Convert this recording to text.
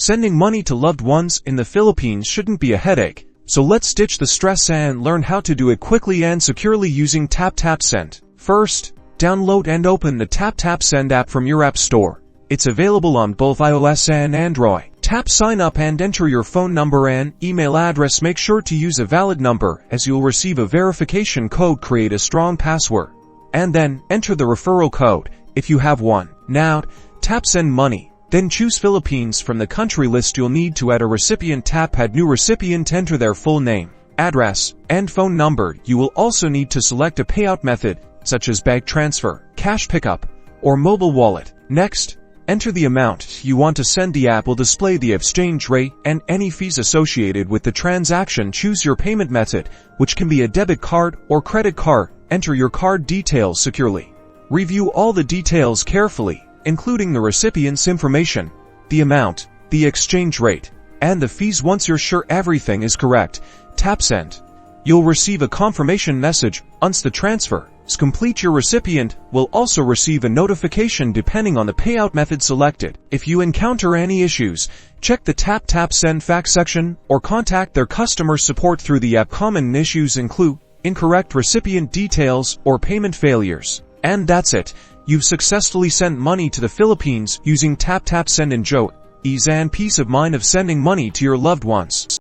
Sending money to loved ones in the Philippines shouldn't be a headache, so let's ditch the stress and learn how to do it quickly and securely using Taptap Send. First, download and open the Taptap Send app from your app store. It's available on both iOS and Android. Tap sign up and enter your phone number and email address. Make sure to use a valid number as you'll receive a verification code. Create a strong password and then enter the referral code if you have one. Now, tap send money. Then choose Philippines from the country list. You'll need to add a recipient. Tap add new recipient. Enter their full name, address, and phone number. You will also need to select a payout method such as bank transfer, cash pickup, or mobile wallet. Next, enter the amount you want to send. The app will display the exchange rate and any fees associated with the transaction. Choose your payment method, which can be a debit card or credit card. Enter your card details securely. Review all the details carefully, including the recipient's information, the amount, the exchange rate, and the fees. Once you're sure everything is correct, tap send. You'll receive a confirmation message once the transfer is complete. Your recipient will also receive a notification depending on the payout method selected. If you encounter any issues, check the Taptap Send fax section or contact their customer support through the app. Common issues include incorrect recipient details or payment failures. And that's it. You've successfully sent money to the Philippines using Taptap Send. Enjoy ease and peace of mind of sending money to your loved ones.